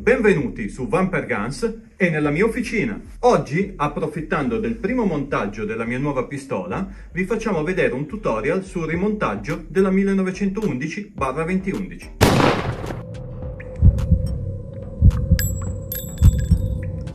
benvenuti su Vampire Guns e nella mia officina. Oggi, approfittando del primo montaggio della mia nuova pistola, vi facciamo vedere un tutorial sul rimontaggio della 1911/2011.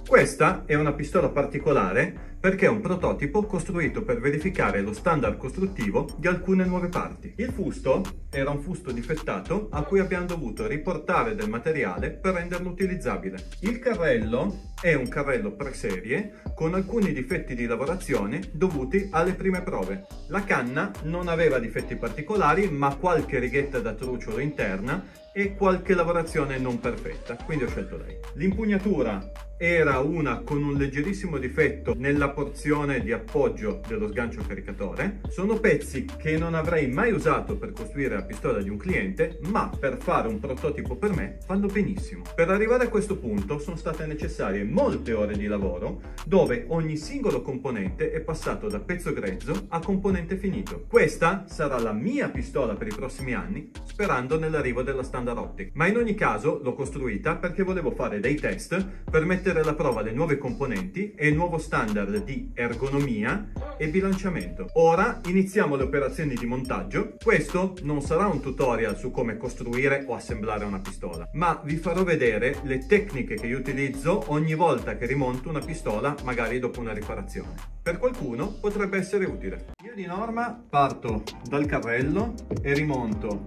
Questa è una pistola particolare perché è un prototipo costruito per verificare lo standard costruttivo di alcune nuove parti. Il fusto era un fusto difettato a cui abbiamo dovuto riportare del materiale per renderlo utilizzabile. Il carrello è un carrello preserie con alcuni difetti di lavorazione dovuti alle prime prove. La canna non aveva difetti particolari, ma qualche righetta da truciolo interna e qualche lavorazione non perfetta, quindi ho scelto lei. L'impugnatura era una con un leggerissimo difetto nella porzione di appoggio dello sgancio caricatore. Sono pezzi che non avrei mai usato per costruire la pistola di un cliente, ma per fare un prototipo per me vanno benissimo. Per arrivare a questo punto sono state necessarie molte ore di lavoro, dove ogni singolo componente è passato da pezzo grezzo a componente finito. Questa sarà la mia pistola per i prossimi anni, sperando nell'arrivo della Standard Optic. Ma in ogni caso l'ho costruita perché volevo fare dei test per mettere alla prova le nuove componenti e il nuovo standard di ergonomia e bilanciamento. Ora iniziamo le operazioni di montaggio. Questo non sarà un tutorial su come costruire o assemblare una pistola, ma vi farò vedere le tecniche che io utilizzo ogni volta che rimonto una pistola, magari dopo una riparazione. Per qualcuno potrebbe essere utile. Io di norma parto dal carrello e rimonto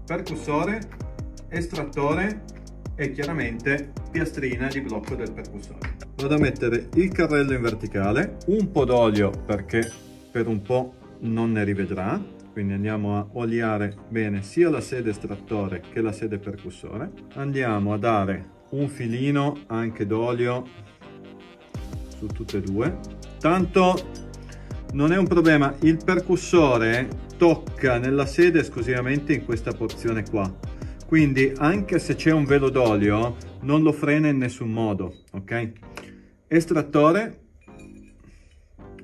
percussore, estrattore e chiaramente piastrina di blocco del percussore. Vado a mettere il carrello in verticale, un po' d'olio perché per un po' non ne rivedrà, quindi andiamo a oliare bene sia la sede estrattore che la sede percussore. Andiamo a dare un filino anche d'olio su tutte e due, tanto non è un problema, il percussore tocca nella sede esclusivamente in questa porzione qua. Quindi anche se c'è un velo d'olio non lo frena in nessun modo, ok? Estrattore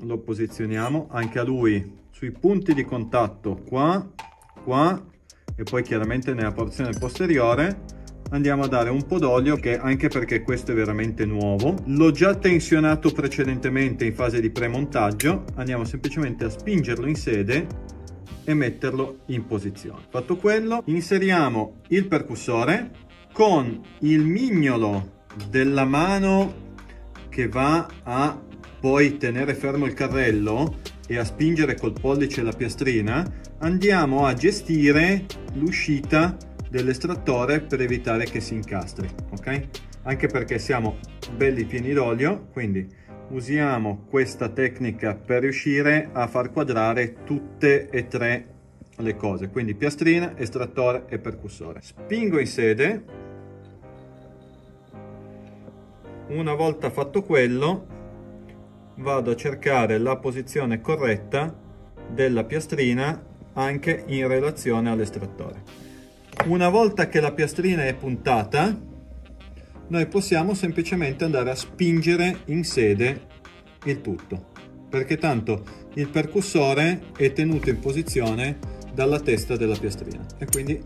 lo posizioniamo anche a lui sui punti di contatto qua, qua e poi chiaramente nella porzione posteriore. Andiamo a dare un po' d'olio, che anche perché questo è veramente nuovo, l'ho già tensionato precedentemente in fase di premontaggio. Andiamo semplicemente a spingerlo in sede e metterlo in posizione. Fatto quello, inseriamo il percussore con il mignolo della mano che va a poi tenere fermo il carrello e a spingere col pollice la piastrina. Andiamo a gestire l'uscita dell'estrattore per evitare che si incastri, ok? Anche perché siamo belli pieni d'olio, quindi usiamo questa tecnica per riuscire a far quadrare tutte e tre le cose, quindi piastrina, estrattore e percussore. Spingo in sede. Una volta fatto quello, vado a cercare la posizione corretta della piastrina anche in relazione all'estrattore. Una volta che la piastrina è puntata, noi possiamo semplicemente andare a spingere in sede il tutto, perché tanto il percussore è tenuto in posizione dalla testa della piastrina e quindi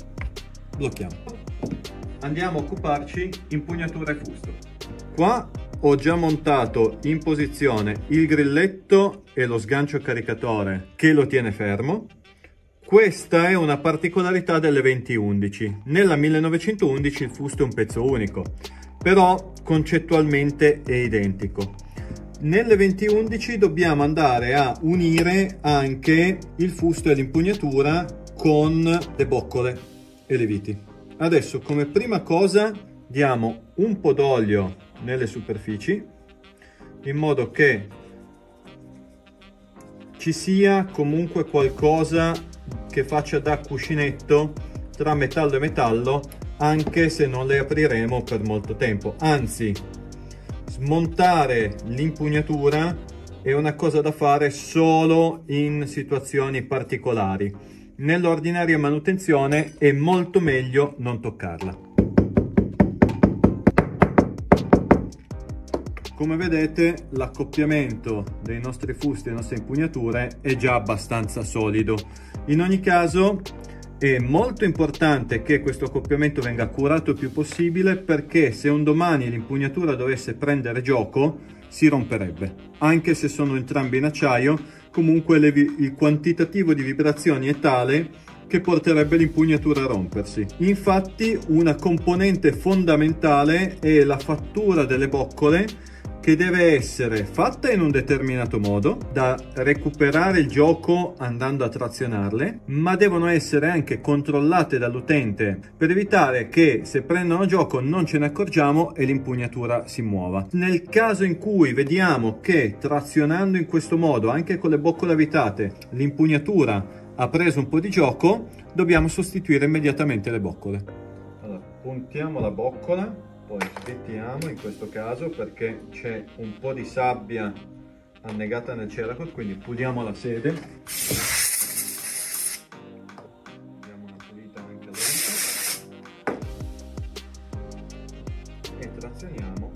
blocchiamo. Andiamo a occuparci impugnatura e fusto. Qua ho già montato in posizione il grilletto e lo sgancio caricatore che lo tiene fermo. Questa è una particolarità delle 2011. Nella 1911 il fusto è un pezzo unico, però concettualmente è identico. Nelle 2011 dobbiamo andare a unire anche il fusto e l'impugnatura con le boccole e le viti. Adesso, come prima cosa, diamo un po' d'olio nelle superfici in modo che ci sia comunque qualcosa che faccia da cuscinetto tra metallo e metallo, anche se non le apriremo per molto tempo. Anzi, smontare l'impugnatura è una cosa da fare solo in situazioni particolari. Nell'ordinaria manutenzione è molto meglio non toccarla. Come vedete, l'accoppiamento dei nostri fusti e delle nostre impugnature è già abbastanza solido. In ogni caso È molto importante che questo accoppiamento venga curato il più possibile, perché se un domani l'impugnatura dovesse prendere gioco si romperebbe. Anche se sono entrambi in acciaio, comunque il quantitativo di vibrazioni è tale che porterebbe l'impugnatura a rompersi. Infatti una componente fondamentale è la fattura delle boccole, che deve essere fatta in un determinato modo da recuperare il gioco andando a trazionarle, ma devono essere anche controllate dall'utente per evitare che se prendono gioco non ce ne accorgiamo e l'impugnatura si muova. Nel caso in cui vediamo che trazionando in questo modo, anche con le boccole avvitate, l'impugnatura ha preso un po' di gioco, dobbiamo sostituire immediatamente le boccole. Allora, puntiamo la boccola, poi svettiamo in questo caso perché c'è un po' di sabbia annegata nel Cerakote, quindi puliamo la sede. Diamo una pulita anche alla vita e trazioniamo.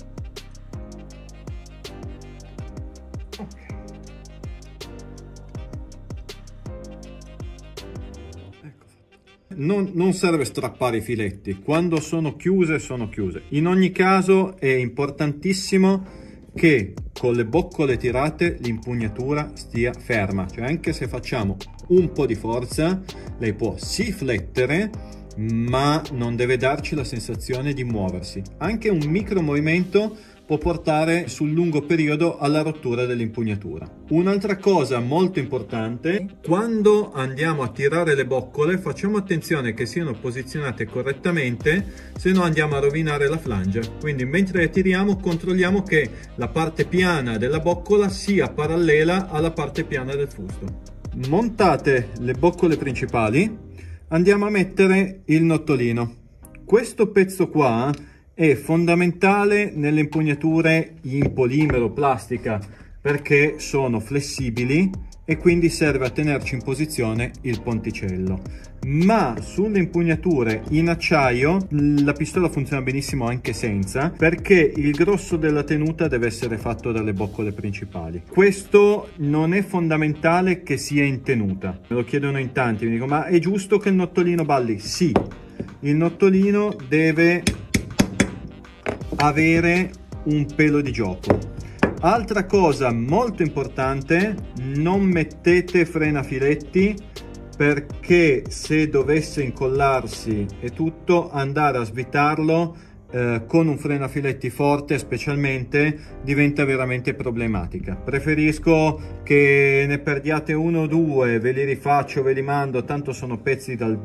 Ok. Non serve strappare i filetti, quando sono chiuse sono chiuse. In ogni caso è importantissimo che con le boccole tirate l'impugnatura stia ferma, cioè anche se facciamo un po' di forza lei può sì flettere, ma non deve darci la sensazione di muoversi. Anche un micro movimento può portare sul lungo periodo alla rottura dell'impugnatura. Un'altra cosa molto importante: quando andiamo a tirare le boccole facciamo attenzione che siano posizionate correttamente, se no andiamo a rovinare la flangia. Quindi mentre le tiriamo controlliamo che la parte piana della boccola sia parallela alla parte piana del fusto. Montate le boccole principali, andiamo a mettere il nottolino. Questo pezzo qua è fondamentale nelle impugnature in polimero plastica perché sono flessibili e quindi serve a tenerci in posizione il ponticello. Ma sulle impugnature in acciaio la pistola funziona benissimo anche senza, perché il grosso della tenuta deve essere fatto dalle boccole principali. Questo non è fondamentale che sia in tenuta. Me lo chiedono in tanti, mi dicono: ma è giusto che il nottolino balli? Sì, il nottolino deve avere un pelo di gioco. Altra cosa molto importante: non mettete frenafiletti, perché se dovesse incollarsi e tutto, andare a svitarlo con un frenafiletti forte specialmente diventa veramente problematica. Preferisco che ne perdiate uno o due, ve li rifaccio, ve li mando, tanto sono pezzi dal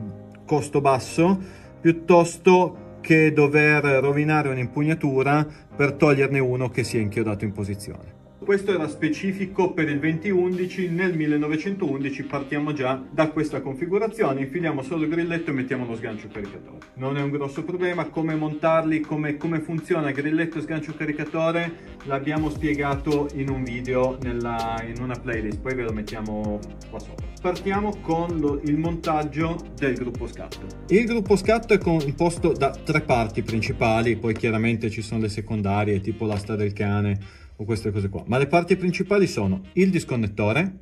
costo basso, piuttosto che dover rovinare un'impugnatura per toglierne uno che sia inchiodato in posizione. Questo era specifico per il 2011. Nel 1911 partiamo già da questa configurazione, infiliamo solo il grilletto e mettiamo lo sgancio caricatore. Non è un grosso problema. Come montarli, come funziona grilletto e sgancio caricatore l'abbiamo spiegato in un video in una playlist, poi ve lo mettiamo qua sopra. Partiamo con il montaggio del gruppo scatto. Il gruppo scatto è composto da 3 parti principali, poi chiaramente ci sono le secondarie tipo l'asta del cane o queste cose qua, ma le parti principali sono il disconnettore,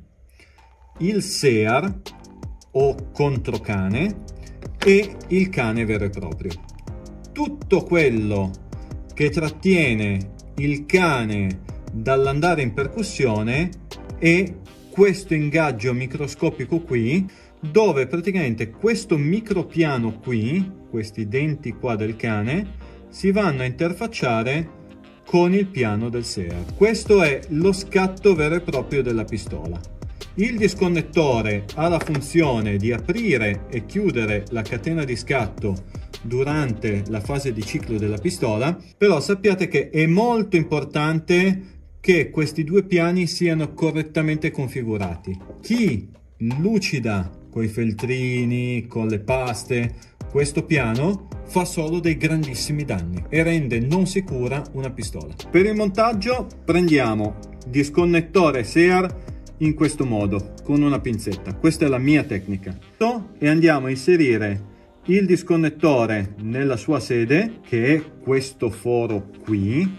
il SEAR o controcane e il cane vero e proprio. Tutto quello che trattiene il cane dall'andare in percussione è questo ingaggio microscopico qui, dove praticamente questo micropiano qui, questi denti qua del cane, si vanno a interfacciare con il piano del SEAR. Questo è lo scatto vero e proprio della pistola. Il disconnettore ha la funzione di aprire e chiudere la catena di scatto durante la fase di ciclo della pistola, però sappiate che è molto importante che questi 2 piani siano correttamente configurati. Chi lucida con i feltrini, con le paste, questo piano fa solo dei grandissimi danni e rende non sicura una pistola. Per il montaggio prendiamo disconnettore SEAR in questo modo con una pinzetta. Questa è la mia tecnica. E andiamo a inserire il disconnettore nella sua sede, che è questo foro qui.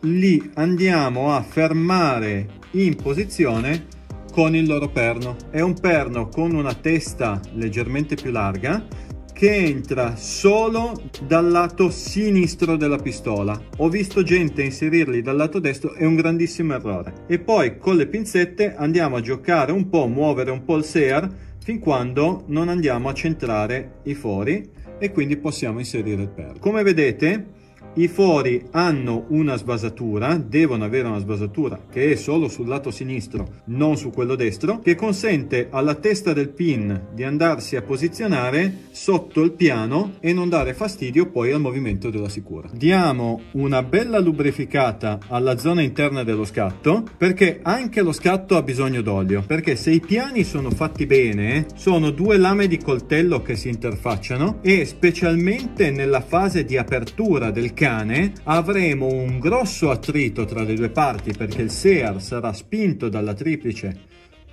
Lì andiamo a fermare in posizione con il loro perno. È un perno con una testa leggermente più larga che entra solo dal lato sinistro della pistola. Ho visto gente inserirli dal lato destro, è un grandissimo errore. E poi con le pinzette andiamo a giocare un po', muovere un po' il SEAR fin quando non andiamo a centrare i fori e quindi possiamo inserire il perno. Come vedete, i fori hanno una sbasatura, devono avere una sbasatura che è solo sul lato sinistro, non su quello destro, che consente alla testa del pin di andarsi a posizionare sotto il piano e non dare fastidio poi al movimento della sicura. Diamo una bella lubrificata alla zona interna dello scatto, perché anche lo scatto ha bisogno d'olio, perché se i piani sono fatti bene, sono due lame di coltello che si interfacciano e specialmente nella fase di apertura del cane avremo un grosso attrito tra le due parti, perché il SEAR sarà spinto dalla triplice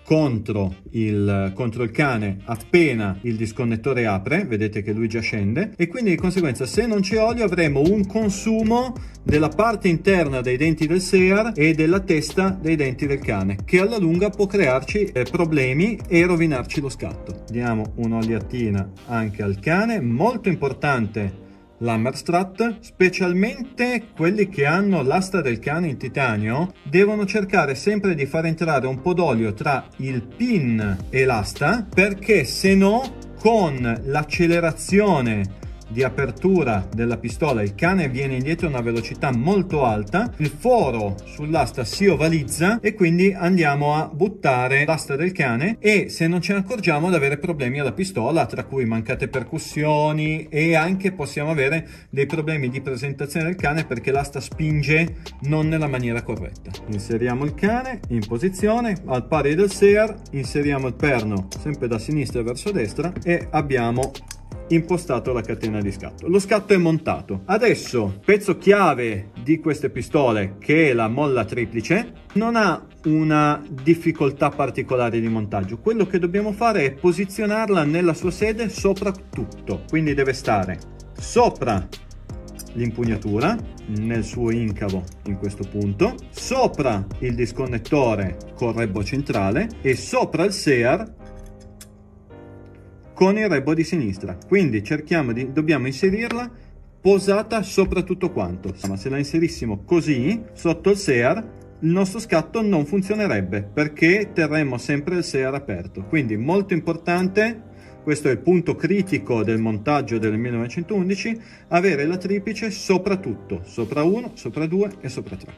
contro il cane appena il disconnettore apre, vedete che lui già scende, e quindi di conseguenza se non c'è olio avremo un consumo della parte interna dei denti del SEAR e della testa dei denti del cane, che alla lunga può crearci problemi e rovinarci lo scatto. Diamo un'oliatina anche al cane, molto importante l'hammer strut, specialmente quelli che hanno l'asta del cane in titanio, devono cercare sempre di far entrare un po' d'olio tra il pin e l'asta, perché se no con l'accelerazione di apertura della pistola il cane viene indietro a una velocità molto alta, il foro sull'asta si ovalizza e quindi andiamo a buttare l'asta del cane e se non ce ne accorgiamo ad avere problemi alla pistola, tra cui mancate percussioni e anche possiamo avere dei problemi di presentazione del cane perché l'asta spinge non nella maniera corretta. Inseriamo il cane in posizione al pari del SEAR, inseriamo il perno sempre da sinistra verso destra e abbiamo impostato la catena di scatto. Lo scatto è montato. Adesso pezzo chiave di queste pistole, che è la molla triplice, non ha una difficoltà particolare di montaggio. Quello che dobbiamo fare è posizionarla nella sua sede sopra tutto, quindi deve stare sopra l'impugnatura nel suo incavo in questo punto, sopra il disconnettore col rebbo centrale e sopra il SEAR con il rebbo di sinistra. Quindi dobbiamo inserirla posata sopra tutto quanto. Ma se la inserissimo così sotto il SEAR, il nostro scatto non funzionerebbe perché terremmo sempre il SEAR aperto. Quindi molto importante, questo è il punto critico del montaggio del 1911, avere la triplice sopra tutto, sopra 1, sopra 2 e sopra 3.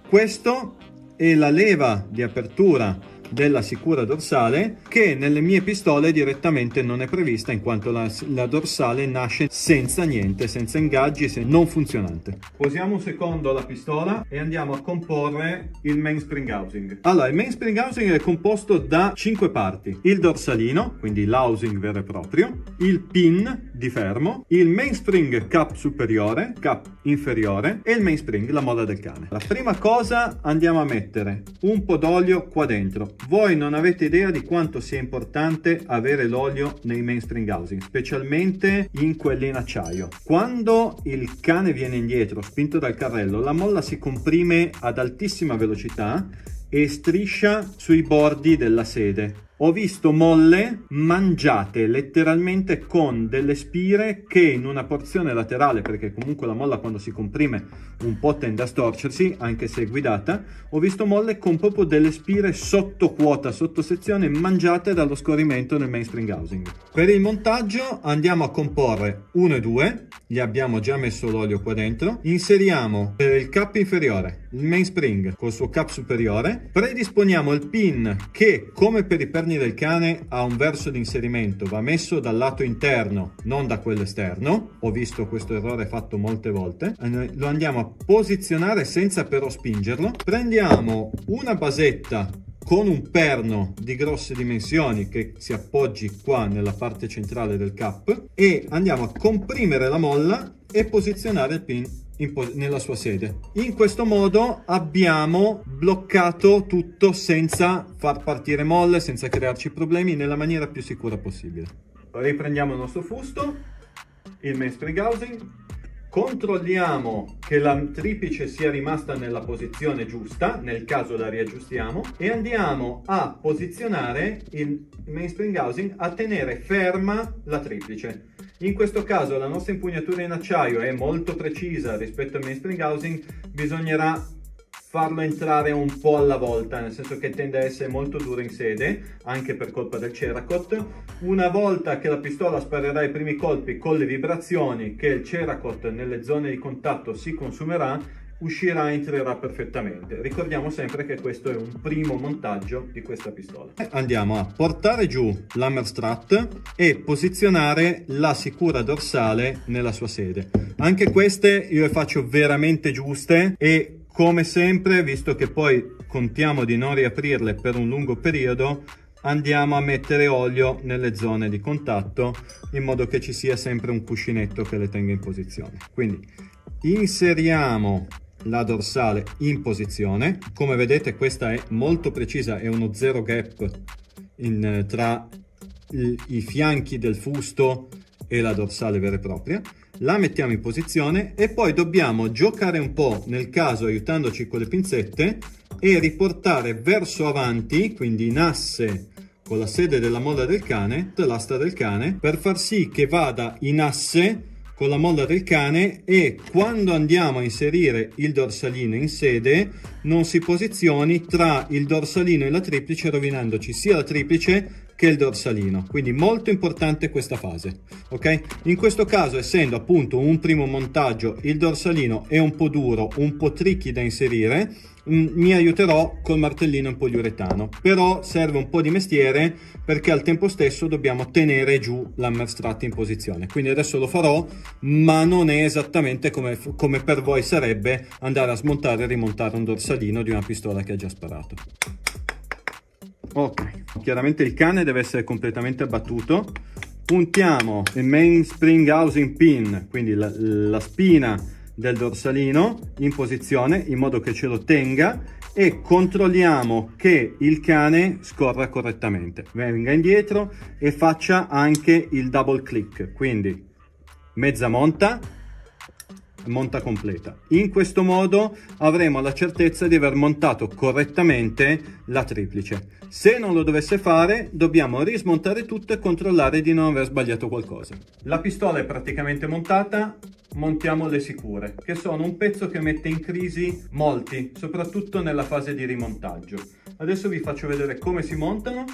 Questo è la leva di apertura della sicura dorsale, che nelle mie pistole direttamente non è prevista in quanto la dorsale nasce senza niente, senza ingaggi, non funzionante. Posiamo un secondo la pistola e andiamo a comporre il mainspring housing. Allora, il mainspring housing è composto da 5 parti: il dorsalino, quindi l'housing vero e proprio, il pin di fermo, il mainspring cap superiore, cap inferiore e il mainspring, la molla del cane. La prima cosa, andiamo a mettere un po' d'olio qua dentro. Voi non avete idea di quanto sia importante avere l'olio nei mainspring housing, specialmente in quelli in acciaio. Quando il cane viene indietro, spinto dal carrello, la molla si comprime ad altissima velocità e striscia sui bordi della sede. Ho visto molle mangiate letteralmente con delle spire che in una porzione laterale, perché comunque la molla quando si comprime un po' tende a storcersi, anche se è guidata, ho visto molle con proprio delle spire sotto quota, sotto sezione, mangiate dallo scorrimento nel mainspring housing. Per il montaggio andiamo a comporre 1 e 2, gli abbiamo già messo l'olio qua dentro, inseriamo per il cap inferiore il mainspring col suo cap superiore, predisponiamo il pin che, come per i perni del cane, ha un verso di inserimento, va messo dal lato interno, non da quello esterno. Ho visto questo errore fatto molte volte. Lo andiamo a posizionare senza però spingerlo. Prendiamo una basetta con un perno di grosse dimensioni che si appoggi qua nella parte centrale del cap e andiamo a comprimere la molla e posizionare il pin nella sua sede. In questo modo abbiamo bloccato tutto senza far partire molle, senza crearci problemi, nella maniera più sicura possibile. Riprendiamo il nostro fusto, il mainspring housing, controlliamo che la triplice sia rimasta nella posizione giusta, nel caso la riaggiustiamo, e andiamo a posizionare il mainspring housing a tenere ferma la triplice. In questo caso la nostra impugnatura in acciaio è molto precisa rispetto al mainspring housing, bisognerà farlo entrare un po' alla volta, nel senso che tende a essere molto duro in sede, anche per colpa del Cerakote. Una volta che la pistola sparerà i primi colpi con le vibrazioni che il Cerakote nelle zone di contatto si consumerà, uscirà e entrerà perfettamente. Ricordiamo sempre che questo è un primo montaggio di questa pistola. Andiamo a portare giù l'hammer strut e posizionare la sicura dorsale nella sua sede. Anche queste io le faccio veramente giuste e come sempre, visto che poi contiamo di non riaprirle per un lungo periodo, andiamo a mettere olio nelle zone di contatto in modo che ci sia sempre un cuscinetto che le tenga in posizione. Quindi inseriamo la dorsale in posizione. Come vedete questa è molto precisa, è uno zero gap tra i fianchi del fusto e la dorsale vera e propria. La mettiamo in posizione e poi dobbiamo giocare un po', nel caso aiutandoci con le pinzette, e riportare verso avanti, quindi in asse con la sede della molla del cane, l'asta del cane, per far sì che vada in asse con la molla del cane e quando andiamo a inserire il dorsalino in sede non si posizioni tra il dorsalino e la triplice, rovinandoci sia la triplice che il dorsalino. Quindi molto importante questa fase, ok? In questo caso, essendo appunto un primo montaggio, il dorsalino è un po' duro, un po' tricky da inserire, mi aiuterò col martellino in poliuretano, però serve un po' di mestiere perché al tempo stesso dobbiamo tenere giù l'hammer strut in posizione. Quindi adesso lo farò, ma non è esattamente come per voi sarebbe andare a smontare e rimontare un dorsalino di una pistola che ha già sparato. Ok, chiaramente il cane deve essere completamente abbattuto. Puntiamo il mainspring housing pin, quindi la spina del dorsalino, in posizione in modo che ce lo tenga e controlliamo che il cane scorra correttamente. Venga indietro e faccia anche il double click, quindi mezza monta completa. In questo modo avremo la certezza di aver montato correttamente la triplice. Se non lo dovesse fare, dobbiamo rismontare tutto e controllare di non aver sbagliato qualcosa. La pistola è praticamente montata, montiamo le sicure, che sono un pezzo che mette in crisi molti, soprattutto nella fase di rimontaggio. Adesso vi faccio vedere come si montano.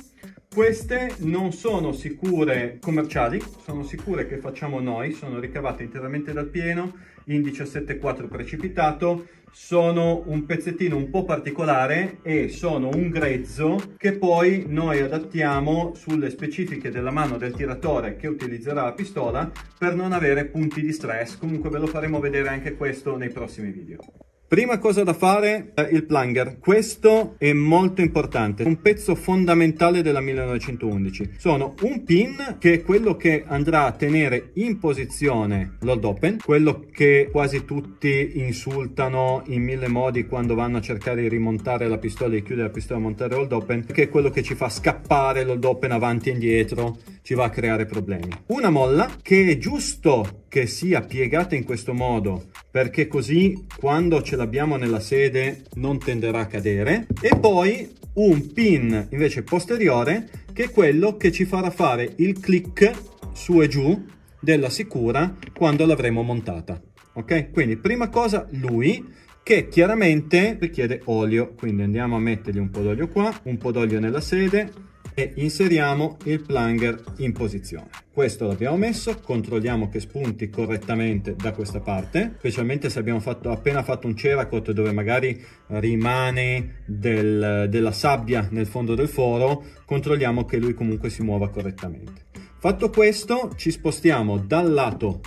Queste non sono sicure commerciali, sono sicure che facciamo noi, sono ricavate interamente dal pieno in 17,4 precipitato, sono un pezzettino un po' particolare e sono un grezzo che poi noi adattiamo sulle specifiche della mano del tiratore che utilizzerà la pistola per non avere punti di stress. Comunque ve lo faremo vedere anche questo nei prossimi video. Prima cosa da fare, il plunger. Questo è molto importante, un pezzo fondamentale della 1911. Sono un pin che è quello che andrà a tenere in posizione l'hold open, quello che quasi tutti insultano in mille modi quando vanno a cercare di rimontare la pistola e chiudere la pistola e montare l'hold open, che è quello che ci fa scappare l'hold open avanti e indietro, ci va a creare problemi. Una molla che è giusto che sia piegata in questo modo, perché così quando ce l'abbiamo nella sede non tenderà a cadere, e poi un pin invece posteriore che è quello che ci farà fare il click su e giù della sicura quando l'avremo montata. Ok? Quindi prima cosa lui, che chiaramente richiede olio, quindi andiamo a mettergli un po' d'olio qua, un po' d'olio nella sede e inseriamo il plunger in posizione. Questo l'abbiamo messo, controlliamo che spunti correttamente da questa parte, specialmente se abbiamo appena fatto un Cerakote dove magari rimane della sabbia nel fondo del foro, controlliamo che lui comunque si muova correttamente. Fatto questo, ci spostiamo dal lato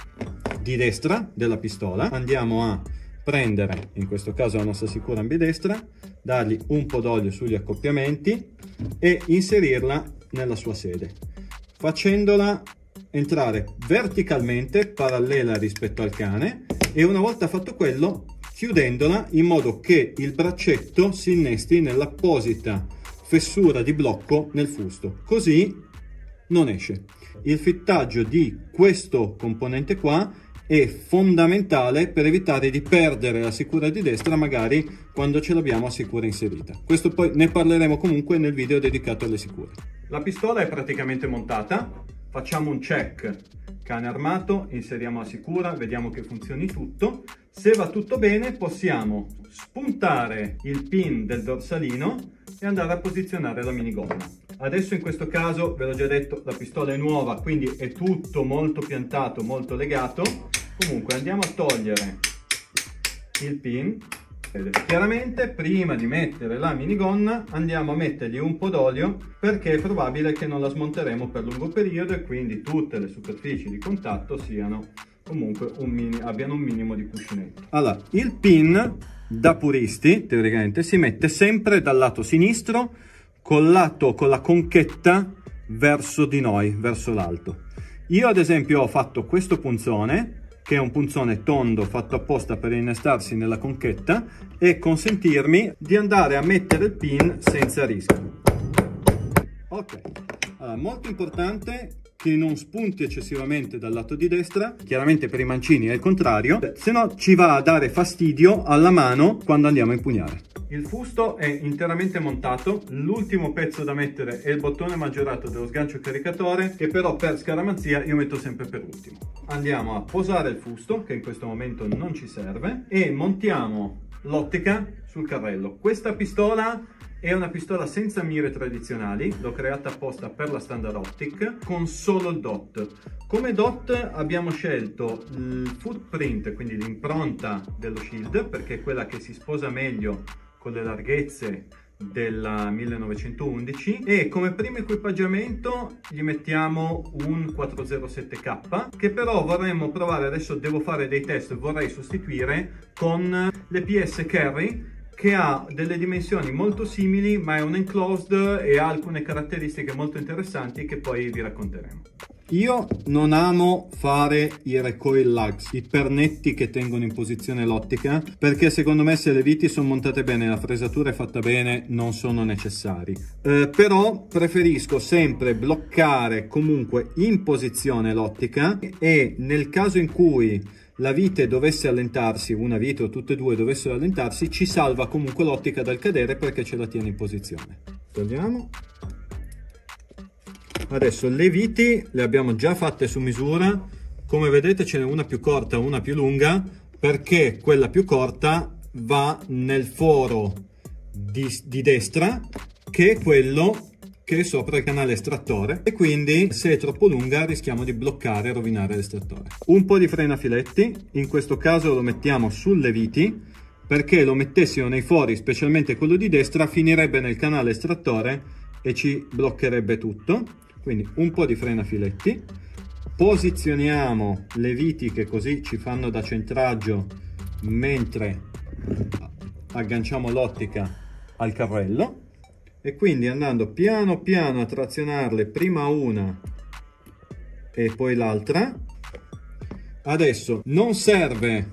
di destra della pistola, andiamo a prendere, in questo caso la nostra sicura ambidestra, dargli un po' d'olio sugli accoppiamenti e inserirla nella sua sede, facendola entrare verticalmente parallela rispetto al cane, e una volta fatto quello chiudendola in modo che il braccetto si innesti nell'apposita fessura di blocco nel fusto, così non esce. Il fittaggio di questo componente qua è fondamentale per evitare di perdere la sicura di destra magari quando ce l'abbiamo a sicura inserita. Questo poi ne parleremo comunque nel video dedicato alle sicure. La pistola è praticamente montata, facciamo un check cane armato, inseriamo la sicura, vediamo che funzioni tutto. Se va tutto bene possiamo spuntare il pin del dorsalino e andare a posizionare la minigonna. Adesso in questo caso, ve l'ho già detto, la pistola è nuova, quindi è tutto molto piantato, molto legato. Comunque andiamo a togliere il pin. Chiaramente prima di mettere la minigonna andiamo a mettergli un po' d'olio, perché è probabile che non la smonteremo per lungo periodo e quindi tutte le superfici di contatto siano comunque abbiano un minimo di cuscinetto. Allora, il pin da puristi teoricamente si mette sempre dal lato sinistro con la conchetta verso di noi, verso l'alto. Io ad esempio ho fatto questo punzone, che è un punzone tondo fatto apposta per innestarsi nella conchetta e consentirmi di andare a mettere il pin senza rischio. Ok, allora, molto importante che non spunti eccessivamente dal lato di destra, chiaramente per i mancini è il contrario, se no ci va a dare fastidio alla mano quando andiamo a impugnare. Il fusto è interamente montato, l'ultimo pezzo da mettere è il bottone maggiorato dello sgancio caricatore, che però per scaramanzia io metto sempre per ultimo. Andiamo a posare il fusto, che in questo momento non ci serve, e montiamo l'ottica sul carrello. Questa pistola è una pistola senza mire tradizionali, l'ho creata apposta per la standard optic, con solo il dot. Come dot abbiamo scelto il footprint, quindi l'impronta dello shield, perché è quella che si sposa meglio con le larghezze della 1911, e come primo equipaggiamento gli mettiamo un 407K, che però vorremmo provare, adesso devo fare dei test, vorrei sostituire con l'EPS Carry, che ha delle dimensioni molto simili ma è un enclosed e ha alcune caratteristiche molto interessanti che poi vi racconteremo. Io non amo fare i recoil lugs, i pernetti che tengono in posizione l'ottica, perché secondo me se le viti sono montate bene, la fresatura è fatta bene, non sono necessari. Però preferisco sempre bloccare comunque in posizione l'ottica, e nel caso in cui la vite dovesse allentarsi, una vite o tutte e due dovessero allentarsi, ci salva comunque l'ottica dal cadere perché ce la tiene in posizione. Togliamo. Adesso le viti le abbiamo già fatte su misura, come vedete ce n'è una più corta e una più lunga, perché quella più corta va nel foro di destra, che è quello che è sopra il canale estrattore, e quindi se è troppo lunga rischiamo di bloccare e rovinare l'estrattore. Un po' di frenafiletti, in questo caso lo mettiamo sulle viti, perché lo mettessimo nei fori, specialmente quello di destra, finirebbe nel canale estrattore e ci bloccherebbe tutto. Quindi un po' di frenafiletti, posizioniamo le viti che così ci fanno da centraggio mentre agganciamo l'ottica al carrello, e quindi andando piano piano a trazionarle, prima una e poi l'altra. Adesso non serve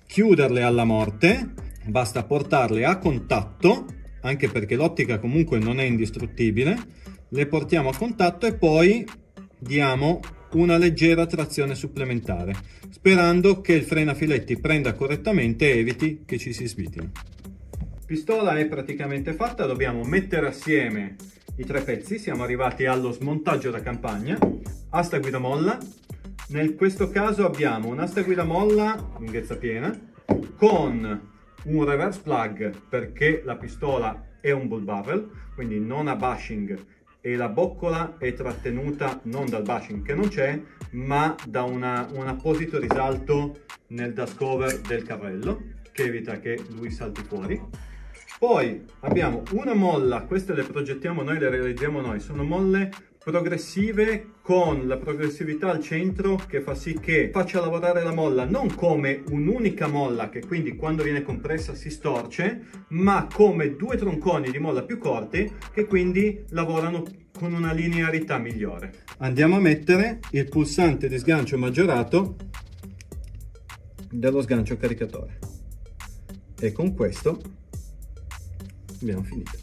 chiuderle alla morte, basta portarle a contatto, anche perché l'ottica comunque non è indistruttibile. Le portiamo a contatto e poi diamo una leggera trazione supplementare, sperando che il frenafiletti prenda correttamente e eviti che ci si svitino. Pistola è praticamente fatta, dobbiamo mettere assieme i tre pezzi, siamo arrivati allo smontaggio da campagna. Asta guida molla, in questo caso abbiamo un'asta guida molla lunghezza piena con un reverse plug, perché la pistola è un bull barrel, quindi non ha bushing, e la boccola è trattenuta non dal bushing che non c'è, ma da un apposito risalto nel dust cover del carrello, che evita che lui salti fuori. Poi abbiamo una molla, queste le progettiamo noi, le realizziamo noi, sono molle progressive con la progressività al centro, che fa sì che faccia lavorare la molla non come un'unica molla che quindi quando viene compressa si storce, ma come due tronconi di molla più corti che quindi lavorano con una linearità migliore. Andiamo a mettere il pulsante di sgancio maggiorato dello sgancio caricatore, e con questo abbiamo finito.